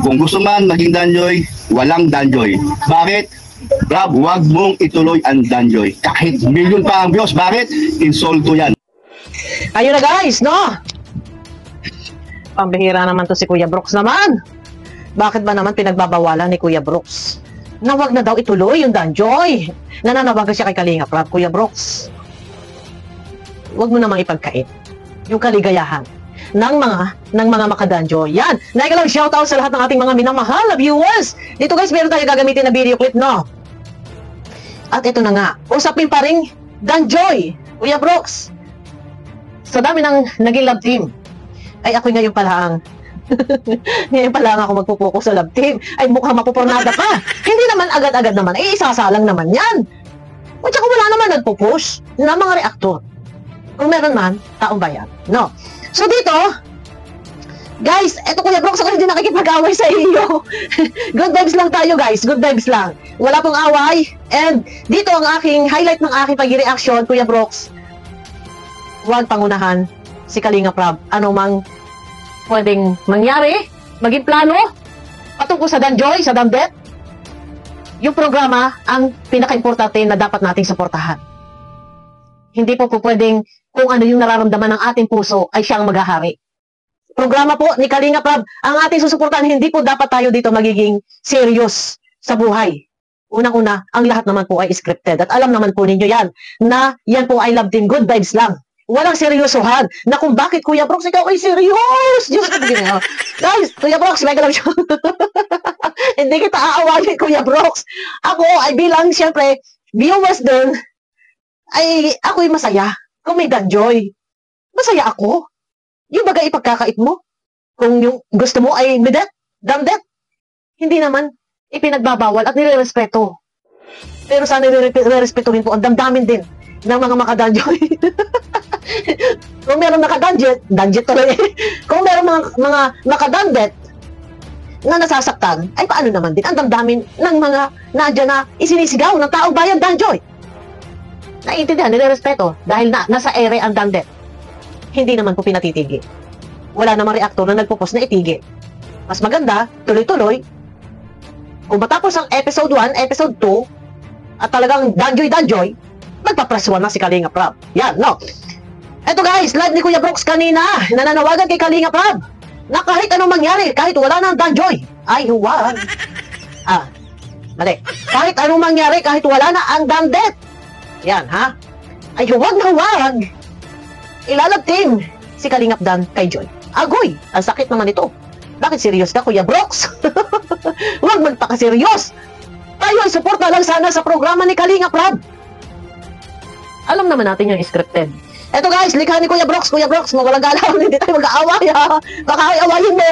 Kung gusto man maging Danjoy, walang Danjoy. Bakit? Rob, huwag mong ituloy ang Danjoy. Kahit milyon pa ang views, bakit? Insulto yan. Ayun na guys, no? Pambihira naman to si Kuya Brooks naman. Bakit ba naman pinagbabawalan ni Kuya Brooks na wag na daw ituloy yung Danjoy? Nananawagan siya kay Kalinga Prab. Kuya Brooks, wag mo namang ipagkait yung kaligayahan ng mga makadanjoy. Yan. Naikalang shoutout sa lahat ng ating mga minamahal na viewers. Dito guys, meron tayo gagamitin na video clip, no? At ito na nga, usapin pa rin Danjoy, Kuya Brooks. Sa dami ng naging love team, ay ako ngayon pala ang ngayon pala ako magpupokus sa love team. Ay mukhang mapupornada pa. Hindi naman agad-agad naman. Eh, isasalang naman yan. O tsaka wala naman nagpupush na mga reaktor. Kung meron man, taong bayan. No. So dito, guys, eto Kuya Brooks, ako hindi nakikipag-away sa iyo. Good vibes lang tayo guys. Good vibes lang. Wala pong away. And dito ang aking highlight ng aking pag-reaction, Kuya Brooks. Huwag pangunahan si Kalinga Prab. Ano mang pwedeng mangyari, maging plano, patungkol sa Danjoy, sa Damdet, yung programa ang pinaka-importante na dapat nating suportahan. Hindi po pwedeng kung ano yung nararamdaman ng ating puso ay siyang maghahari. Programa po ni Kalinga Prab, ang ating susuportahan, hindi po dapat tayo dito magiging serious sa buhay. Unang-una, ang lahat naman po ay scripted. At alam naman po ninyo yan, na yan po ay love team, good vibes lang. Walang seryosohan na kung bakit Kuya Brooks ikaw ay serious. Diyos ko begin. Guys, Kuya Brooks, mega lang siya. Hindi kita aawagin, Kuya Brooks. Ako ay bilang siyempre viewers din, ay ako'y masaya kung may Danjoy. Masaya ako. Yung bagay ipagkakait mo, kung yung gusto mo ay Medet, Damdet, hindi naman ipinagbabawal at nire-respeto. Pero sana nire-respetuhin po ang damdamin din ng mga makadanjoy. Kung meron danjet tuloy. Kung meron mga makadandet na nasasaktan, ay paano naman din ang damdamin ng mga nadya na isinisigaw ng taong bayan Danjoy. Naiintindihan, nire-respeto dahil nasa ere ang dandet. Hindi naman po pinatitigil. Wala namang reaktor na nagpupos na itigil. Mas maganda, tuloy-tuloy. Kung matapos ang episode 1, episode 2, at talagang Danjoy, magpa-press 1 na si Kalinga Prab. Yan, no? Eto guys, live ni Kuya Brooks kanina, nananawagan kay Kalinga Prab na kahit anong mangyari, kahit wala nang Danjoy, ay huwag. Mali. Kahit anong mangyari, kahit wala na ang Damdet. Yan, ha? Ay huwag na huwag. Ilalab team si Kalingap Dan kay Joy. Agoy, ang sakit naman ito. Bakit serious ka, Kuya Brooks? Huwag magpaka-serious. Tayo ay suporta lang sana sa programa ni Kalinga Prab. Alam naman natin yung scripted. Eto guys, likha ni Kuya Brooks, walang galaw, hindi tayo mag-aaway ha. Baka awayin mo.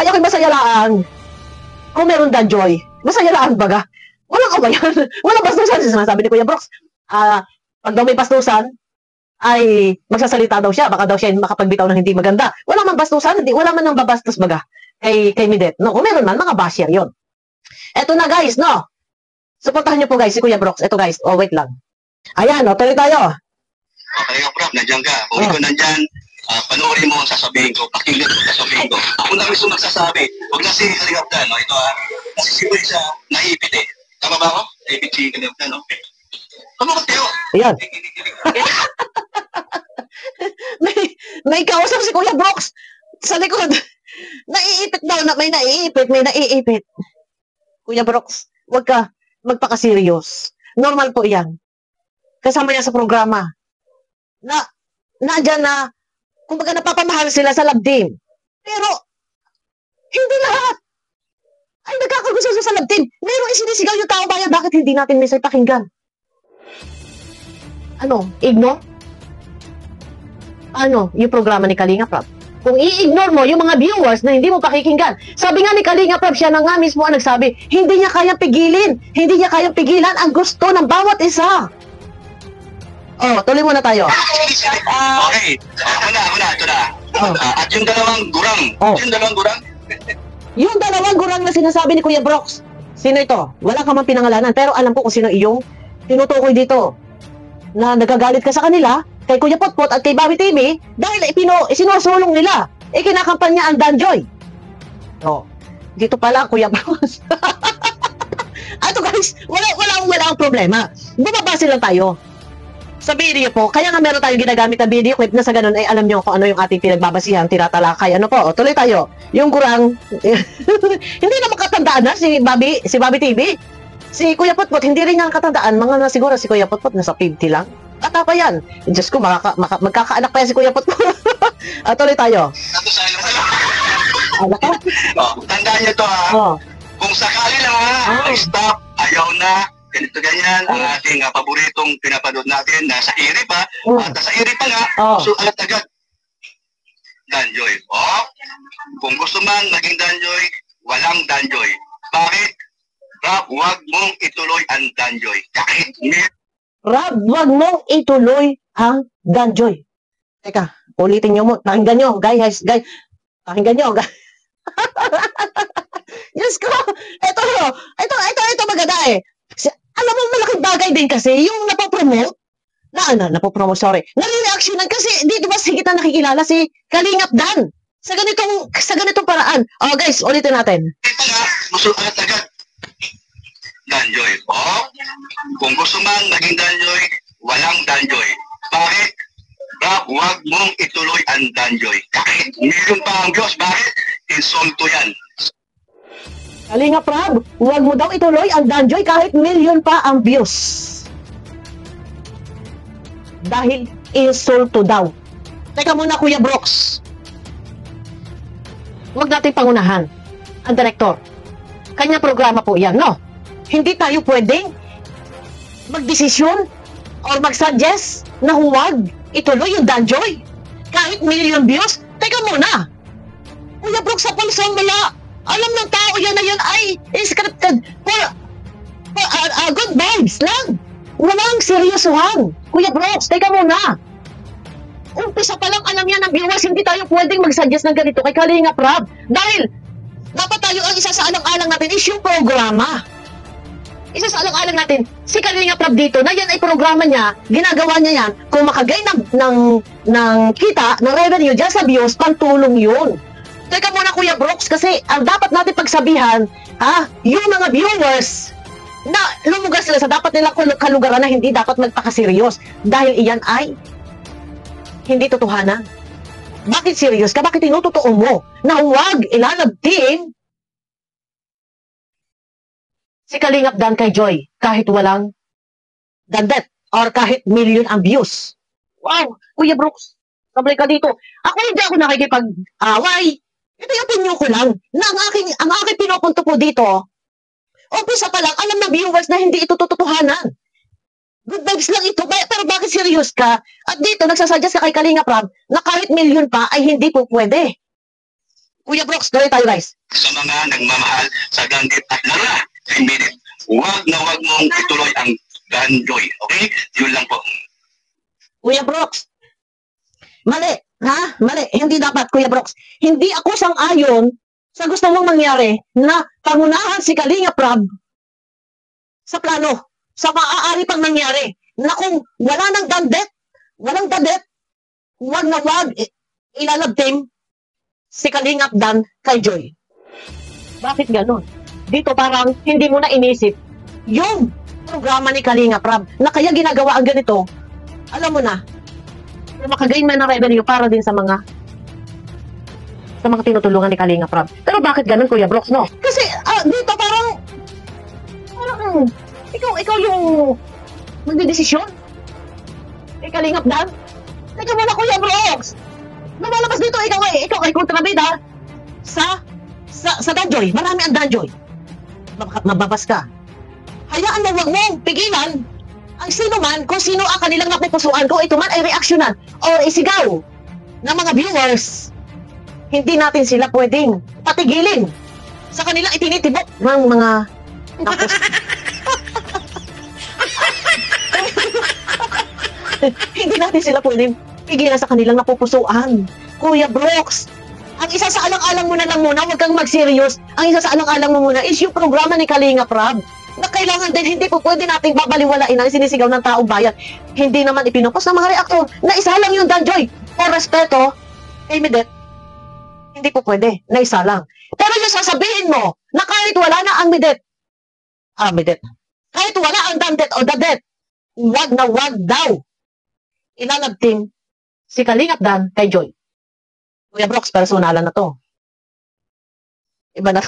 Ay ako'y masaya lang. Kung meron Danjoy, masaya lang baga. Walang awayan. Walang bastusan. Sinasabi ni Kuya Brooks. Pag daw may bastusan, ay magsasalita daw siya. Baka daw siya makapagbitaw ng hindi maganda. Wala man bastusan, wala man nang babastos baga. Kay Medet. No, kung meron man, mga basher yon. Eto na guys, no. Suportahan niyo po guys si Kuya Brooks. Eto guys, wait lang. Ayan, tuloy tayo. Okay, Prof, nandiyan ka. Kung ikaw nandyan, panoorin mo ang sasabihin ko, pakinggan mo ang sasabihin ko. Ako na mismo magsasabi. Huwag na si Kalingaptan, no? Ito kasi si Will siya naipit eh. Tama ba ako? Naipit si Kalingaptan, no? Kamukat kayo. Ayan. may kausap si Kuya Brooks sa likod. Naiipit daw, may naiipit. Kuya Brooks, huwag ka magpaka-serious. Normal po yan. Kasama niya sa programa. Nadyan na, kumbaga napapamahal sila sa love team. Pero, hindi lahat ay nagkakagusto sa love team. Merong isinisigaw yung tao bayan, bakit hindi natin may pakinggan? Ano, ignore? Ano, yung programa ni Kalinga Prab? Kung i-ignore mo yung mga viewers na hindi mo pakikinggan, sabi nga ni Kalinga Prab, siya na nga mismo ang nagsabi, hindi niya kayang pigilin, hindi niya kayang pigilan ang gusto ng bawat isa. Tuloy muna tayo. Okay. Ako na. At yung dalawang gurang. Yung dalawang gurang na sinasabi ni Kuya Brooks. Sino ito? Wala ka man pinangalanan. Pero alam ko kung sino iyong tinutukoy dito. Na nagagalit ka sa kanila, kay Kuya Potpot at kay Bobby TV, dahil isinusulong nila. Kinakampanya ang Danjoy. Dito pala, Kuya Brooks. Ato guys, wala ang problema. Bumabase lang tayo sa video po. Kaya nga meron tayong ginagamit na video clip na sa ganun ay alam niyo kung ano yung ating pinagbabasihan, tinatalakay. Ano po? O, tuloy tayo. Yung kurang hindi na makatandaan na si Bobby TV. Si Kuya Putput, hindi rin niya katandaan. Mga na siguro si Kuya Putput nasa 50 lang. At pa yan. Diyos ko, magkakaanak pa yan si Kuya Putput. Tuloy tayo. Ito sa inyo. Anak ka? Tandaan niyo to ha. Oh. Kung sakali lang ha, stop, ayaw na, ganito ganyan, ang ating paboritong pinapanood natin, nasa iri pa, at nasa iri pa nga, so agad-agad, Danjoy. Kung gusto man maging Danjoy, walang Danjoy. Bakit? Rob, huwag mong ituloy ang Danjoy. Kahit Rob, huwag mong ituloy ang Danjoy. Teka, ulitin nyo mo. Pakinggan nyo, guys. Pakinggan nyo, guys. Diyos ko, ito maganda eh. Alam mo, malaking bagay din kasi yung napopromote, nare-reactionan kasi dito mas higit na nakikilala si Kalingap Dan sa ganitong paraan. Guys, ulitin natin. ito nga, gusto agad-agad, Danjoy. Kung gusto man maging Danjoy, walang Danjoy. Bakit? Rob, huwag mong ituloy ang Danjoy. Kahit milyon pa ang Diyos, bakit? Insulto yan. Kalingap Rob, huwag mo daw ituloy ang Danjoy kahit milyon pa ang views. Dahil insulto daw. Teka muna, Kuya Brooks. Huwag natin pangunahan ang direktor. Kanya programa po yan, no? Hindi tayo pwedeng magdesisyon or mag-suggest na huwag ituloy yung Danjoy kahit milyon views. Teka muna. Kuya Brooks, sa pulsong mula, alam ng tao yan na yan ay scripted for good vibes lang. Walang seryosohan. Kuya Brooks, teka muna. Umpisa pa lang alam yan ng viewers, hindi tayo pwedeng mag-suggest ng ganito kay Kalingap Rob. Dahil, dapat tayo ang isa sa alang-alang natin is yung programa. Isa sa alang-alang natin, si Kalingap Rob dito, na yan ay programa niya, ginagawa niya yan, kung makagay ng kita, ng revenue dyan sa views, pantulong yun. Teka muna, Kuya Brooks, kasi ang dapat natin pagsabihan, yung mga viewers na lumugar sila sa dapat nilang kalugaran na hindi dapat magpakasiryos dahil iyan ay hindi totohanan. Bakit serious ka? Bakit tinutotoo mo na huwag ilalabtin si Kalingap Dan kay Joy kahit walang dandet or kahit milyon ang views? Wow! Kuya Brooks, sabay ka dito. Hindi ako nakikipag-away. Ito yung opinion ko lang na ang aking pinupunto po dito, umpisa pa lang, alam na viewers na hindi ito totohanan. Good vibes lang ito, pero bakit serious ka? At dito, nagsasuggest ka kay Kalingap Rob na kahit milyon pa ay hindi po pwede. Kuya Brooks, tuloy tayo guys. Sa mga nagmamahal sa Gandit at Lara, kay Minute, huwag na huwag mong ituloy ang Danjoy. Okay? Yun lang po. Kuya Brooks, mali. Mali. Hindi dapat, Kuya Brooks. Hindi ako sang-ayon sa gusto mong mangyari na pangunahan si Kalingap Rob sa plano, sa maaari pang nangyari na kung walang dandet, huwag na huwag ilalabtim si Kalingap Dan kay Joy. Bakit ganun? Dito parang hindi mo na inisip yung programa ni Kalingap Rob na kaya ginagawa ang ganito. Alam mo na, makagain man ng revenue para din sa mga tinutulungan ni Kalingap Rob. Pero bakit ganun, Kuya Brooks, no? Kasi dito parang ikaw yung magdidesisyon. Kalingap Dan. Teka muna, Kuya Brooks. Lumalabas dito, ikaw ay kontrabida sa Danjoy. Marami ang Danjoy. Mababas ka. Hayaan mo, wag mong pigilan ang sino man, kung sino ang kanilang napupusuan, kung ito man ay reaksyonan or isigaw ng mga viewers, hindi natin sila pwedeng patigilin sa kanilang itinitibok ng mga tapos. Hindi natin sila pwedeng pigilan sa kanilang napupusuan. Kuya Brooks, ang isa sa alang-alang mo na lang muna, huwag kang mag-serious. Ang isa sa alang-alang mo muna is yung programa ni Kalingap Rob na kailangan din, hindi po pwede nating babaliwalain ang sinisigaw ng taong bayan. Hindi naman ipinupos ng mga reaktor na isa lang yung Danjoy. For respeto, kay Medet, Hindi po pwede na isa lang. Pero yung sasabihin mo na kahit wala na ang Midet, kahit wala ang Dandet o Dadet, wag na wag daw ilalabting si Kalingap Dan kay Joy. Kuya Brooks, personalan na to. Iba na,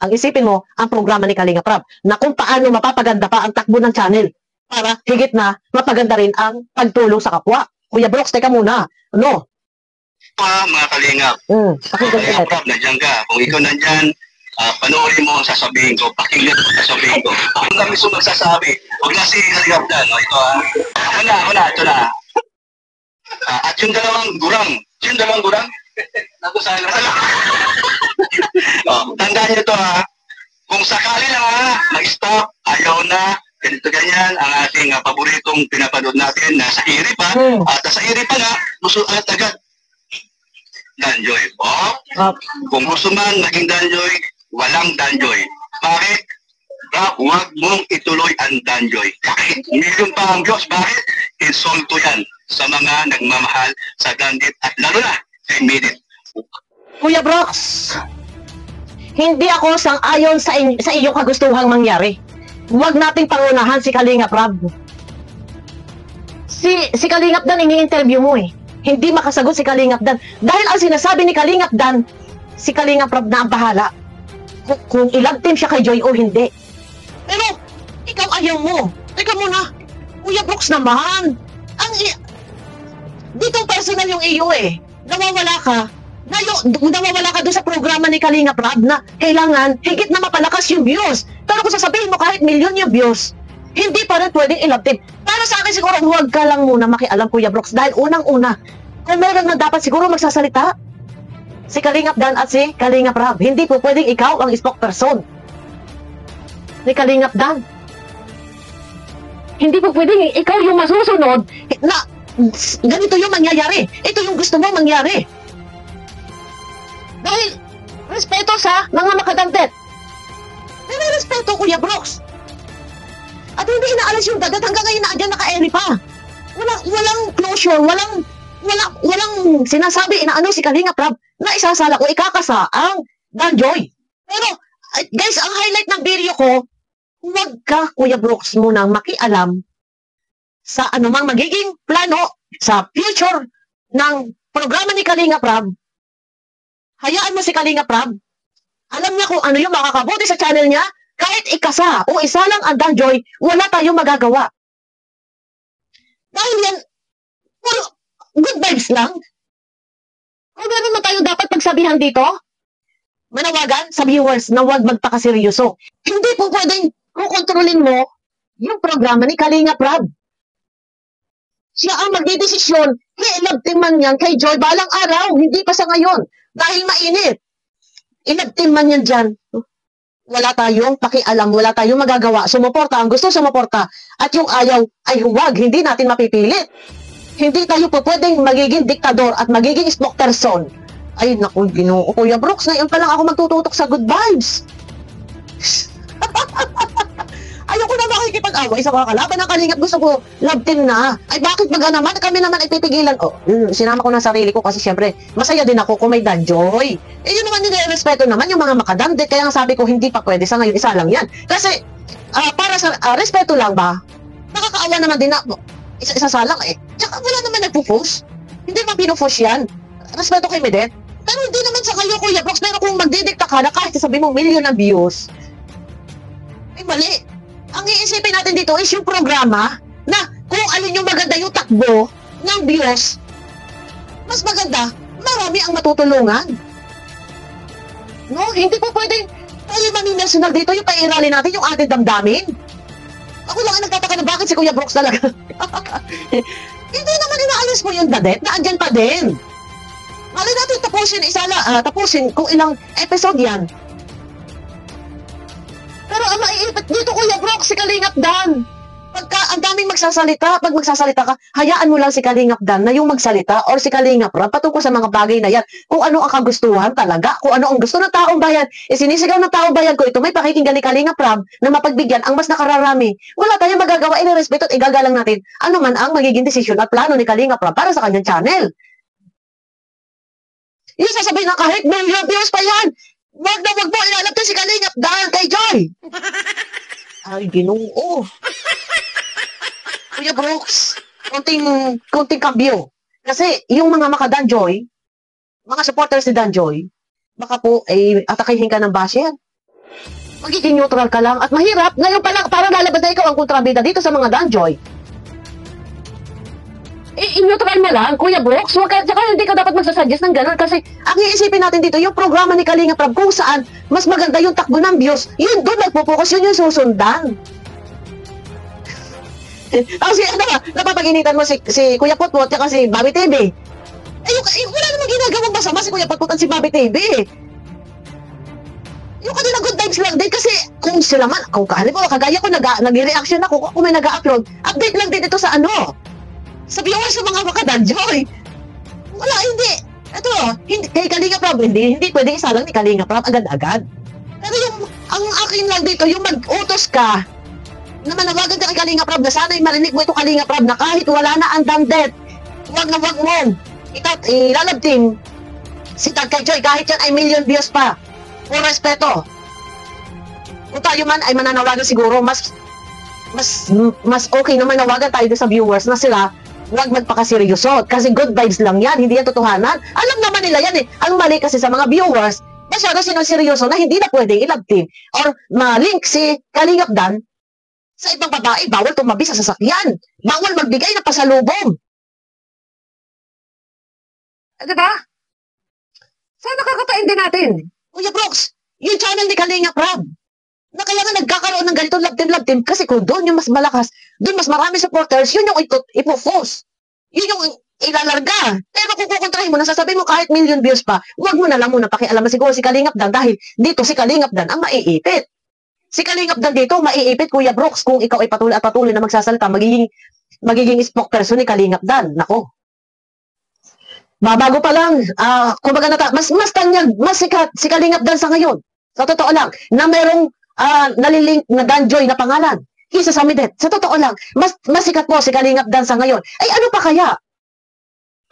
ang isipin mo, ang programa ni Kalingap Rab, na kung paano mapapaganda pa ang takbo ng channel para higit na mapaganda rin ang pagtulong sa kapwa. Kuya Brooks, teka muna. Ano? Mga Kalingap. Pakinggan ko Kalingap Rab, nandiyan ka. Kung ikaw nandyan, panoorin mo ang sasabihin ko, pakinggan mo ang sasabihin ko. Ako na mismo magsasabi. Huwag na si Kalingap Dan. No? Ito ito na. At yung dalawang gurang, nagusahan na sila. Tandaan nyo to kung sakali lang mag-stop, ayaw na, ganito ganyan, ang ating paboritong pinapanood natin, nasa iri pa, at nasa iri pa gusto at agad. Danjoy. Kung gusto man maging Danjoy, walang Danjoy. Bakit? Huwag mong ituloy ang Danjoy. Kahit milyon pa ang Diyos, bakit? Insulto yan sa mga nagmamahal sa Dandit at lalo na kay Midit. Kuya Brooks, hindi ako sang-ayon sa iyong kagustuhang mangyari. Huwag nating pangunahan si Kalingap Rab. Si Kalingap Dan, ini-interview mo Hindi makasagot si Kalingap Dan. Dahil ang sinasabi ni Kalingap Dan, si Kalingap Rab na ang bahala. Kung ilag-team siya kay Joy o hindi. Pero, ikaw ayaw mo. Teka muna, Kuya Brooks naman. Dito personal yung iyo Nawawala ka doon sa programa ni Kalingap Rab na kailangan higit na mapalakas yung views. Pero kung sasabihin mo kahit milyon yung views, hindi pa rin pwedeng ilabtin. Para sa akin siguro, huwag ka lang muna makialam, Kuya Brooks. Dahil unang-una, kung meron na dapat siguro magsasalita, si Kalingap Dan at si Kalingap Rab. Hindi po pwedeng ikaw ang spokesperson ni Kalingap Dan. Hindi po pwedeng ikaw yung masusunod na ganito yung mangyayari. Ito yung gusto mo mangyari. Dahil respeto sa mga makadandet. Pero respeto, Kuya Brooks. At hindi inaalis yung dagat hanggang ngayon na dyan naka-eri pa. Walang closure, walang sinasabi inaano si Kalingap Rab na isasala ko ikakasa ang Danjoy. Pero guys, ang highlight ng video ko, huwag ka, Kuya Brooks, munang makialam sa anumang magiging plano sa future ng programa ni Kalingap Rab. Hayaan mo si Kalingap Rab. Alam niya kung ano yung makakabuti sa channel niya. Kahit ikasa o isa lang ang Danjoy, wala tayong magagawa. Dahil yan, puro good vibes lang. Kung gano'n na tayo dapat pagsabihan dito, manawagan sa viewers na huwag magpakaseryoso. Hindi po pwedeng kukontrolin mo yung programa ni Kalingap Rab. Siya ang magdidesisyon, ilagtim man yan kay Joy balang araw, hindi pa sa ngayon. Dahil mainit. Ilagtim man yan dyan. Wala tayong pakialam, wala tayong magagawa. Sumuporta, ang gusto sumuporta. At yung ayaw ay huwag, hindi natin mapipilit. Hindi tayo po pwedeng magiging diktador at magiging spokesperson. Ay, naku, Ginoo, Kuya Brooks, ngayon pa lang ako magtututok sa good vibes. Ayoko na makikipag-away sa mga kalaban ng Kalingap. Gusto ko, love team na. Ay, bakit baga naman? Kami naman ay pipigilan. Sinama ko na sarili ko kasi syempre, masaya din ako kung may Danjoy. Yun naman yung respeto naman yung mga makadandit. Kaya nga sabi ko, hindi pa pwede. Sa ngayon, isa lang yan. Kasi, para sa respeto lang ba, nakakaawa naman din na, isa-salang Tsaka wala naman nagpo-post. Hindi naman pino-post yan. Respeto kay Medet. Pero hindi naman sa kayo, Kuya Brooks. Pero kung magdidikta ka na kahit sabi mo milyon ng views, ay mali. Ang iisipin natin dito is yung programa na kung alin yung maganda yung takbo ng views, mas maganda, marami ang matutulungan. No, hindi po pwedeng tayo mami-national dito yung pairali natin yung ating damdamin. Ako lang ang nagtataka na bakit si Kuya Brooks talaga. Hindi naman inaalis mo yung dadet na andyan pa din. Malay natin tapusin kung ilang episode yan. Pero ang maiipit dito, Kuya Brooks, si Kalingap Dan. Pagka ang daming magsasalita, pag magsasalita ka, hayaan mo lang si Kalingap Dan na yung magsalita or si Kalingap Rab patungkol sa mga bagay na yan. Kung ano ang kagustuhan talaga, kung ano ang gusto ng taong bayan, sinisigaw ng taong bayan ko ito, may pakikinggan ni Kalingap Rab na mapagbigyan ang mas nakararami. Wala tayong magagawa, inirespeto at igagalang natin ano man ang magiging desisyon at plano ni Kalingap Rab para sa kanyang channel. Yung sasabihin na kahit million views pa yan, wag na wag mo ilalabas si Kalingap dahil kay Joy. Ay, Ginoo. Kuya Brooks, konting kambyo. Kasi yung mga maka-Danjoy, mga supporters ni Danjoy, baka po ay atakihin ka ng basher. Magiging neutral ka lang at mahirap. Ngayon pa lang, parang lalabas na ikaw ang kontrabida dito sa mga Danjoy. I-neutral mo lang, Kuya Brooks. Tsaka hindi ka dapat magsasuggest ng ganun kasi ang iisipin natin dito, yung programa ni Kalinga Prab kung saan mas maganda yung takbo ng views, yun doon nagpo-focus, yun yung susundan. Kasi napapaginitan mo si Kuya Potpot at si Bobby TV. Wala namang ginagawang masama si Kuya Potpot at si Bobby TV. Yung kanila good vibes lang din kasi kung sila man, kung halimbawa kagaya ko nag-reaction ako kung may nag-upload, update lang din ito sa sa viewers sa mga makadanjoy. Wala, hindi. Ito, kay Kalinga Prab, hindi pwedeng isalang ni Kalinga Prab agad-agad. Pero ang akin lang dito, yung mag-utos ka, na manawagan ka kay Kalinga Prab na sana'y marinig mo ito Kalinga Prab na kahit wala na ang dandet, wag na wag mo ilalabtin si Tagkay Joy kahit yan ay million views pa. Puro respeto. Kung tayo man ay mananawagan siguro, mas okay na manawagan tayo sa viewers na sila wag magpakaseryoso. Kasi good vibes lang yan, hindi yan totohanan. Alam naman nila yan eh. Ang mali kasi sa mga viewers, masyado sineryoso na hindi na pwedeng ilabtin or ma-link si Kalingap Dan sa ibang babae. Bawal tumabi sa sasakyan. Bawal magbigay ng pasalubong. Diba? Sana nakakatain din natin. Kuya Brooks, yung channel ni Kalinga Prab, na kaya nga nagkakaroon ng ganito love team kasi kung doon yung mas malakas, doon mas marami supporters, yun yung ipo-post. Yun yung ilalarga. Pero kung kukontrahin mo, nasasabihin mo kahit million views pa, huwag mo na lang muna pakialaman siguro si Kalingap Dan dahil dito si Kalingap Dan ang maiipit. Si Kalingap Dan dito maiipit, Kuya Brooks, kung ikaw ay patuloy na magsasalita, magiging spokesperson ni Kalingap Dan. Nako. Bago pa lang, kumbaga mas tanyag, mas sikat si Kalingap Dan sa ngayon. Sa totoo lang, na merong nalilink na Danjoy na pangalan. Kisa sa Midet. Sa totoo lang, mas sikat po si Kalingap Dan sa ngayon. Ay ano pa kaya?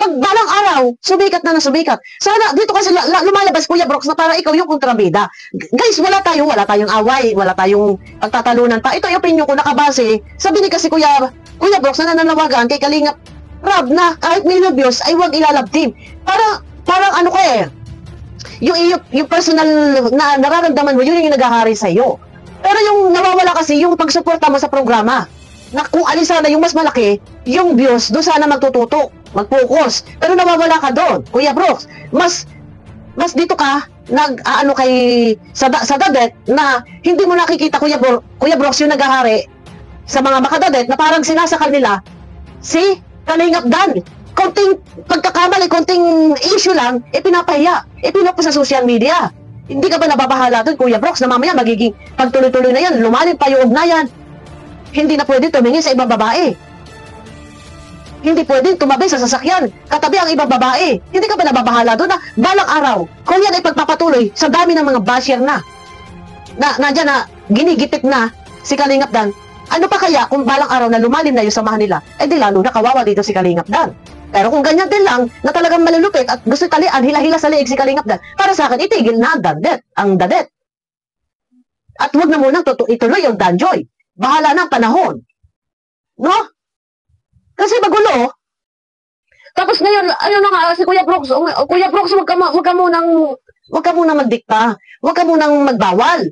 Pag balang araw, sumikat na sumikat. Sana dito kasi lumalabas Kuya Brooks na para ikaw yung kontrabida. Guys, wala tayong away, wala tayong pagtatalunan pa. Ito yung opinion ko nakabase. Sabi ni kasi Kuya Brooks na nananawagan kay Kalingap Prab na kahit million views ay huwag ilalabtin. Parang ano ko yung personal na nararamdaman mo, yun yung naghahari sa iyo. Pero yung nawawala kasi yung pagsuporta mo sa programa. Na kung alin sana yung mas malaki, yung views, doon sana magtututok, mag-focus. Pero nawawala ka doon, Kuya Brooks. Mas dito ka sa dadet na hindi mo nakikita Kuya Brooks yung naghahari sa mga makadadet na parang sinasakal nila si Kalingap Dan. Konting pagkakamali, konting issue lang, pinapahiya, pinupo sa social media. Hindi ka ba nababahala doon, Kuya Brooks, na mamaya magiging pagtuloy-tuloy na yan, lumalim pa yung ugnayan. Hindi na pwede tumingin sa ibang babae. Hindi pwede tumabi sa sasakyan, katabi ang ibang babae. Hindi ka ba nababahala doon na balang araw, kung yan ay pagpapatuloy sa dami ng mga basher na dyan na ginigipit na si Kalingap Dan, ano pa kaya kung balang araw na lumalim na yung samahan nila, di lalo na kawawa dito si Kalingap Dan. Pero kung ganyan din lang, na talagang malulupit at gusto talian, hila-hila sa liig si Kalingap Dan, para sa akin, itigil na ang dadet. At huwag na munang ituloy yung Danjoy. Bahala na ang panahon. No? Kasi magulo. Tapos ngayon, ano na nga, si Kuya Brooks, Kuya Brooks, wag ka munang magdikta. Huwag ka munang magbawal.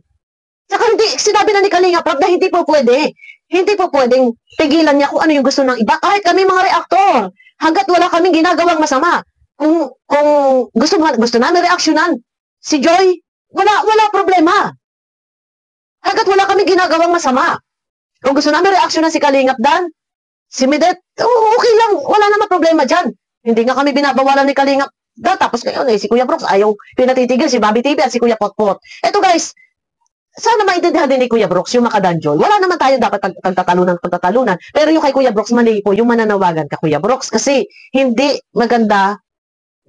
Saka sinabi na ni Kalinga Prab na hindi po pwede. Hindi po pwedeng pigilan niya kung ano yung gusto ng iba. Kahit kami mga reaktor. Hanggat wala kaming ginagawang masama. Kung gusto namin reaksyonan, si Joy, wala problema. Hanggat wala kaming ginagawang masama. Kung gusto namin reaksyonan si Kalingap Dan, si Midet, okay lang. Wala naman problema dyan. Hindi nga kami binabawalan ni Kalingap Dan. Tapos ngayon, si Kuya Brooks ayaw pinatitigil si Bobby TV at si Kuya Potpot. Eto guys, sana maintindihan din ni Kuya Brooks yung makadanjol. Wala naman tayo dapat pagtatalunan. Pero yung kay Kuya Brooks, mali po yung mananawagan ka Kuya Brooks. Kasi hindi maganda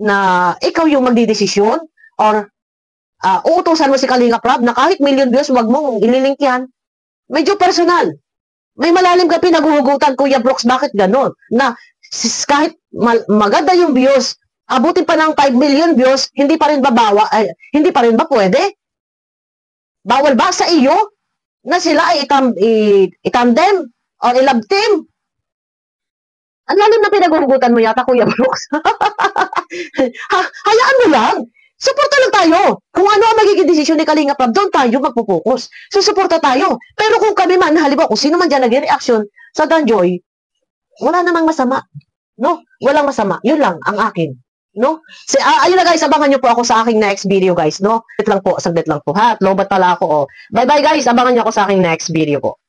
na ikaw yung magdidesisyon or uutusan mo si Kalinga Prab na kahit million views, wag mong ililink yan. Medyo personal. May malalim ka pinaghuhugutan, Kuya Brooks. Bakit ganon? Na kahit maganda yung views abutin pa ng 5 million views, hindi pa rin hindi pa rin ba pwede? Bawal ba sa iyo na sila ay itandem or i-love team? Ang lalim na pinaghuhugutan mo yata, Kuya Brooks. Hayaan mo lang. Suporta lang tayo. Kung ano ang magiging desisyon ni Kalinga Prab, doon tayo magpupokus. So, suporta tayo. Pero kung kami man, halimbawa, kung sino man dyan nag-reaction sa Danjoy, wala namang masama. No? Walang masama. Yun lang ang akin. No? Ayun na guys, abangan nyo po ako sa aking next video guys. No? Saglit lang po ha. At lobat pala ako. Oh. Bye bye guys, abangan nyo ako sa aking next video po.